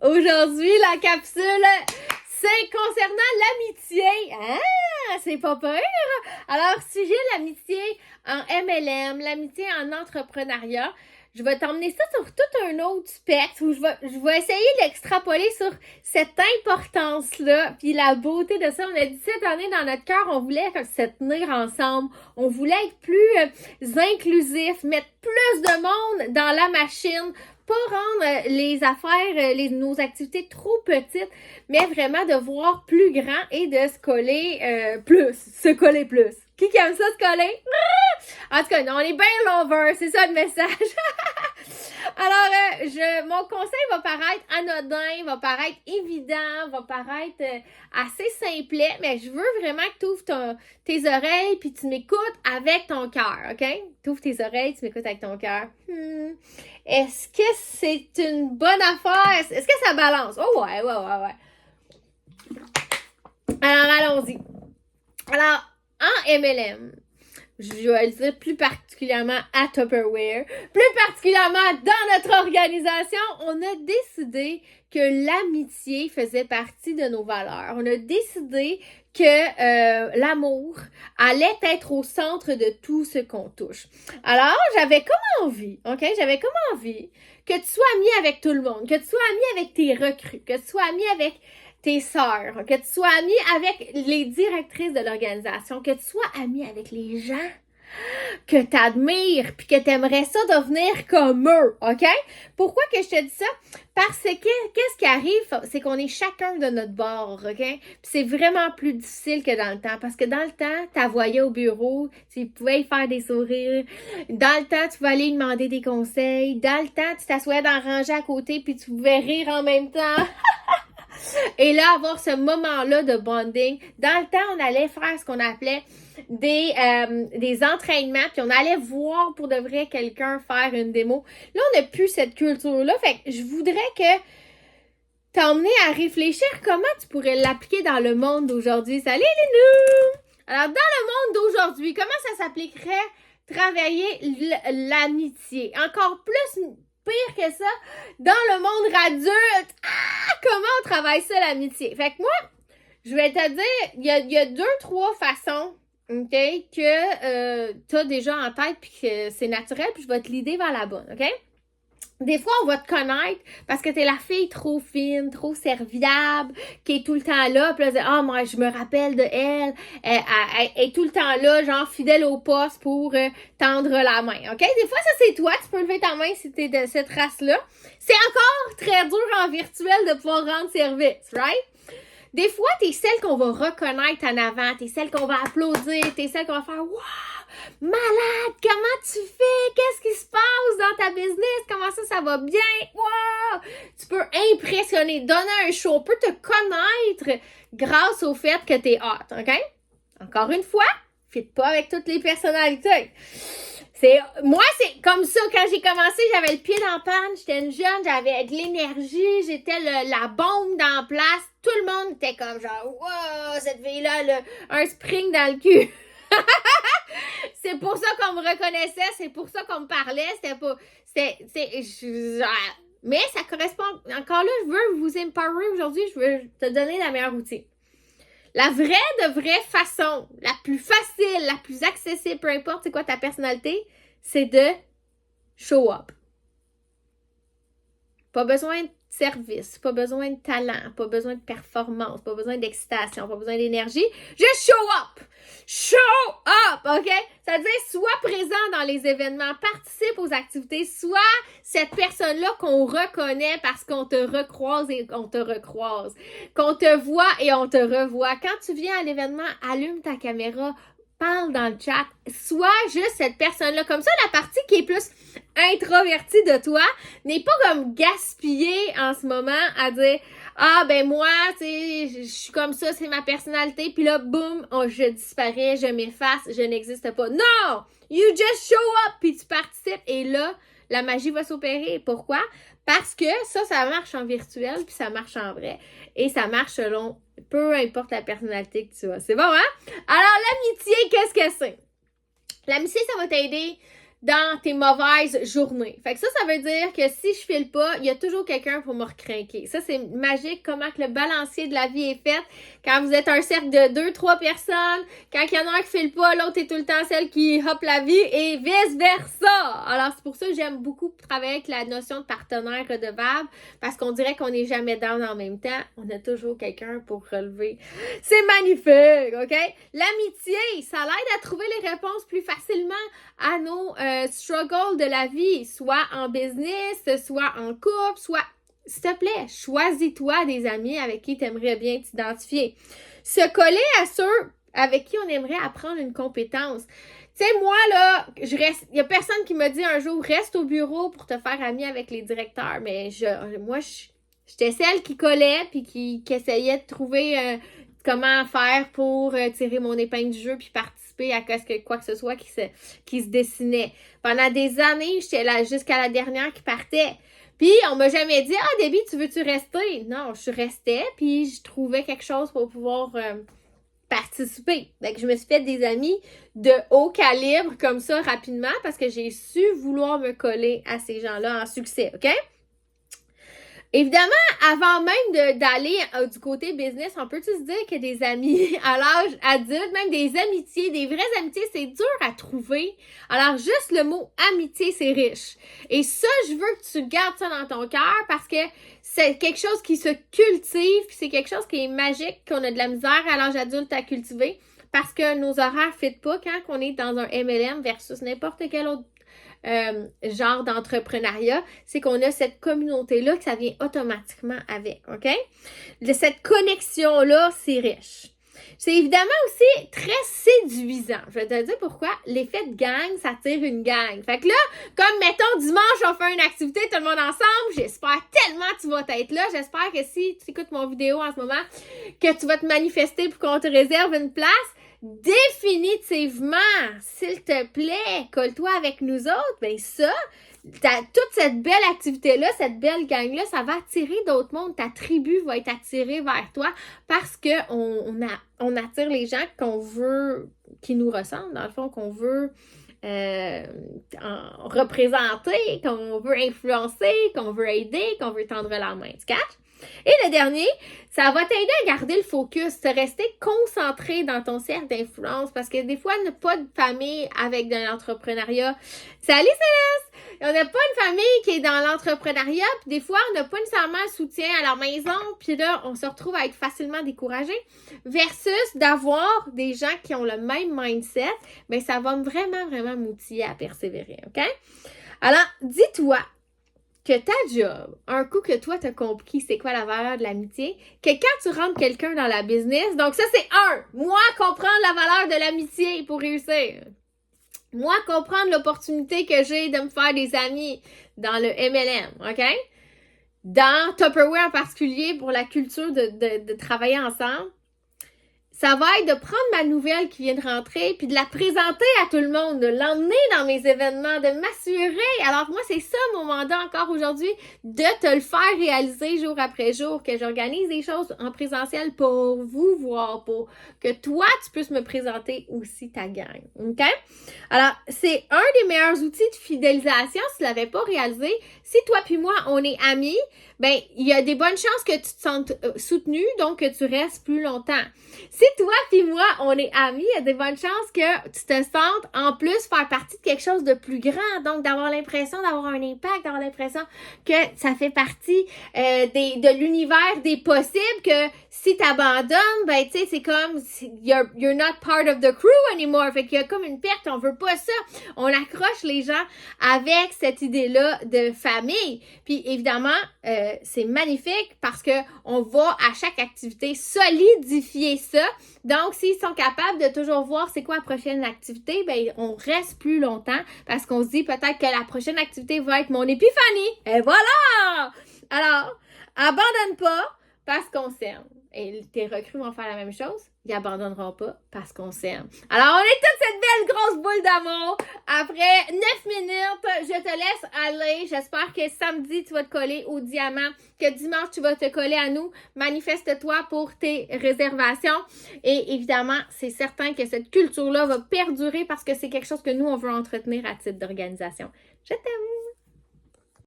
Aujourd'hui, la capsule, c'est concernant l'amitié. Ah, c'est pas peur. Alors, sujet l'amitié en MLM, l'amitié en entrepreneuriat. Je vais t'emmener ça sur tout un autre spectre où je vais essayer d'extrapoler sur cette importance-là, puis la beauté de ça. On a dit cette année dans notre cœur, on voulait se tenir ensemble, on voulait être plus inclusif, mettre plus de monde dans la machine, pas rendre les affaires, nos activités trop petites, mais vraiment de voir plus grand et de se coller se coller plus. Qui aime ça se coller? En tout cas, on est bien lovers, c'est ça le message. Alors, mon conseil va paraître anodin, va paraître évident, va paraître assez simplet, mais je veux vraiment que tu ouvres tes oreilles puis tu m'écoutes avec ton cœur, OK? Tu ouvres tes oreilles, tu m'écoutes avec ton cœur. Est-ce que c'est une bonne affaire? Est-ce que ça balance? Oh ouais. Alors, allons-y. Alors, en MLM, je vais le dire plus particulièrement à Tupperware, plus particulièrement dans notre organisation, on a décidé que l'amitié faisait partie de nos valeurs. On a décidé que l'amour allait être au centre de tout ce qu'on touche. Alors, j'avais comme envie que tu sois ami avec tout le monde, que tu sois ami avec tes recrues, que tu sois ami avec tes sœurs, que tu sois ami avec les directrices de l'organisation, que tu sois ami avec les gens que tu admires puis que tu aimerais ça devenir comme eux, OK? Pourquoi que je te dis ça? Parce que qu'est-ce qui arrive, c'est qu'on est chacun de notre bord, OK? Puis c'est vraiment plus difficile que dans le temps parce que dans le temps, tu la voyais au bureau, tu pouvais y faire des sourires. Dans le temps, tu pouvais aller lui demander des conseils. Dans le temps, tu t'assoyais dans le rangée à côté puis tu pouvais rire en même temps. Et là, avoir ce moment-là de bonding. Dans le temps, on allait faire ce qu'on appelait des entraînements, puis on allait voir pour de vrai quelqu'un faire une démo. Là, on n'a plus cette culture-là. Fait que je voudrais que t'emmener à réfléchir comment tu pourrais l'appliquer dans le monde d'aujourd'hui. Salut Linou! Alors, dans le monde d'aujourd'hui, comment ça s'appliquerait travailler l'amitié? Encore plus pire que ça, dans le monde adulte, comment on travaille ça, l'amitié? Fait que moi, je vais te dire, il y a 2-3 façons, OK, que tu as déjà en tête, puis que c'est naturel, puis je vais te l'idée vers la bonne, OK? Des fois, on va te connaître parce que t'es la fille trop fine, trop serviable, qui est tout le temps là. Puis là, moi, je me rappelle de elle. Elle est tout le temps là, genre fidèle au poste pour tendre la main. OK? Des fois, ça, c'est toi. Tu peux lever ta main si t'es de cette race-là. C'est encore très dur en virtuel de pouvoir rendre service, right? Des fois, t'es celle qu'on va reconnaître en avant. T'es celle qu'on va applaudir. T'es celle qu'on va faire « Wow! Malade! Comment tu fais? Qu'est-ce qui se passe dans ta business? Comment ça va bien? Wow! » Tu peux impressionner, donner un show. On peut te connaître grâce au fait que t'es hot, OK? Encore une fois, fit pas avec toutes les personnalités. Moi, c'est comme ça, quand j'ai commencé, j'avais le pied dans la panne, j'étais une jeune, j'avais de l'énergie, j'étais la bombe dans la place. Tout le monde était comme genre, wow, cette fille-là, un spring dans le cul. C'est pour ça qu'on me reconnaissait, c'est pour ça qu'on me parlait, mais ça correspond, encore là, je veux vous empower aujourd'hui, je veux te donner la meilleure outil. La vraie façon, la plus facile, la plus accessible, peu importe c'est quoi ta personnalité, c'est de show up. Pas besoin de service, pas besoin de talent, pas besoin de performance, pas besoin d'excitation, pas besoin d'énergie. Juste show up! Show up! OK? Ça veut dire, sois présent dans les événements, participe aux activités, sois cette personne-là qu'on reconnaît parce qu'on te recroise et qu'on te recroise. Qu'on te voit et on te revoit. Quand tu viens à l'événement, allume ta caméra, parle dans le chat, sois juste cette personne-là. Comme ça, la partie qui est plus introvertie de toi n'est pas comme gaspillée en ce moment à dire « Ah, ben moi, tu sais, je suis comme ça, c'est ma personnalité. » Puis là, boum, je disparais, je m'efface, je n'existe pas. Non! You just show up, puis tu participes. Et là, la magie va s'opérer. Pourquoi? Parce que ça marche en virtuel, puis ça marche en vrai. Et ça marche selon peu importe la personnalité que tu as. C'est bon, hein? Alors, l'amitié, qu'est-ce que c'est? L'amitié, ça va t'aider dans tes mauvaises journées. Fait que ça veut dire que si je file pas, il y a toujours quelqu'un pour me recrinquer. Ça, c'est magique, comment que le balancier de la vie est fait. Quand vous êtes un cercle de 2-3 personnes, quand il y en a un qui file pas, l'autre est tout le temps celle qui hoppe la vie et vice-versa. Alors, c'est pour ça que j'aime beaucoup travailler avec la notion de partenaire redevable parce qu'on dirait qu'on n'est jamais down en même temps. On a toujours quelqu'un pour relever. C'est magnifique, OK? L'amitié, ça l'aide à trouver les réponses plus facilement à nos struggles de la vie, soit en business, soit en couple, soit, s'il te plaît, choisis-toi des amis avec qui tu aimerais bien t'identifier. Se coller à ceux avec qui on aimerait apprendre une compétence. Tu sais, moi, là, il y a personne qui m'a dit un jour, reste au bureau pour te faire ami avec les directeurs, mais moi, j'étais celle qui collait puis qui essayait de trouver comment faire pour tirer mon épingle du jeu puis participer à quoi que ce soit qui se dessinait. Pendant des années, j'étais là jusqu'à la dernière qui partait. Puis, on m'a jamais dit « Ah, Debbie, tu veux-tu rester? » Non, je restais, puis je trouvais quelque chose pour pouvoir participer. Fait que je me suis fait des amis de haut calibre comme ça rapidement parce que j'ai su vouloir me coller à ces gens-là en succès, OK? Évidemment, avant même d'aller du côté business, on peut tous dire que des amis à l'âge adulte, même des amitiés, des vraies amitiés, c'est dur à trouver. Alors, juste le mot amitié, c'est riche. Et ça, je veux que tu gardes ça dans ton cœur parce que c'est quelque chose qui se cultive, puis c'est quelque chose qui est magique, qu'on a de la misère à l'âge adulte à cultiver parce que nos horaires ne fit pas quand on est dans un MLM versus n'importe quel autre genre d'entrepreneuriat, c'est qu'on a cette communauté-là que ça vient automatiquement avec, OK? Cette connexion-là, c'est riche. C'est évidemment aussi très séduisant. Je vais te dire pourquoi. L'effet de gang, ça tire une gang. Fait que là, comme mettons dimanche, on fait une activité tout le monde ensemble, j'espère tellement que tu vas être là. J'espère que si tu écoutes mon vidéo en ce moment, que tu vas te manifester pour qu'on te réserve une place. Définitivement, s'il te plaît, colle-toi avec nous autres, ben ça, toute cette belle activité-là, cette belle gang-là, ça va attirer d'autres mondes. Ta tribu va être attirée vers toi parce que on attire les gens qu'on veut, qui nous ressemblent, dans le fond, qu'on veut représenter, qu'on veut influencer, qu'on veut aider, qu'on veut tendre la main. Tu catches? Et le dernier, ça va t'aider à garder le focus, te rester concentré dans ton cercle d'influence parce que des fois, on n'a pas de famille avec de l'entrepreneuriat. Salut Céleste! On n'a pas une famille qui est dans l'entrepreneuriat, puis des fois, on n'a pas nécessairement un soutien à la maison, puis là, on se retrouve à être facilement découragé versus d'avoir des gens qui ont le même mindset, bien, ça va vraiment, vraiment m'outiller à persévérer, OK? Alors, dis-toi que ta job, un coup que toi, t'as compris c'est quoi la valeur de l'amitié, que quand tu rentres quelqu'un dans la business, donc ça, c'est moi, comprendre la valeur de l'amitié pour réussir. Moi, comprendre l'opportunité que j'ai de me faire des amis dans le MLM, OK? Dans Tupperware en particulier, pour la culture de travailler ensemble, ça va être de prendre ma nouvelle qui vient de rentrer puis de la présenter à tout le monde, de l'emmener dans mes événements, de m'assurer. Alors moi, c'est ça mon mandat encore aujourd'hui, de te le faire réaliser jour après jour, que j'organise des choses en présentiel pour vous voir, pour que toi, tu puisses me présenter aussi ta gang. OK? Alors, c'est un des meilleurs outils de fidélisation si tu ne l'avais pas réalisé. Si toi puis moi, on est amis, ben il y a des bonnes chances que tu te sentes soutenu, donc que tu restes plus longtemps. Si toi puis moi, on est amis, il y a des bonnes chances que tu te sentes en plus faire partie de quelque chose de plus grand, donc d'avoir l'impression d'avoir un impact, d'avoir l'impression que ça fait partie de l'univers des possibles, que si tu abandonnes, ben tu sais, c'est comme you're not part of the crew anymore, fait qu'il y a comme une perte, on veut pas ça. On accroche les gens avec cette idée-là de famille. Puis évidemment, c'est magnifique parce que on va à chaque activité solidifier ça. Donc, s'ils sont capables de toujours voir c'est quoi la prochaine activité, ben on reste plus longtemps parce qu'on se dit peut-être que la prochaine activité va être mon épiphanie. Et voilà! Alors, abandonne pas parce qu'on s'aime. et tes recrues vont faire la même chose, ils abandonneront pas parce qu'on s'aime. Alors, on est toute cette belle grosse boule d'amour. Après 9 minutes, je te laisse aller. J'espère que samedi, tu vas te coller au diamant, que dimanche, tu vas te coller à nous. Manifeste-toi pour tes réservations. Et évidemment, c'est certain que cette culture-là va perdurer parce que c'est quelque chose que nous, on veut entretenir à titre d'organisation. Je t'aime!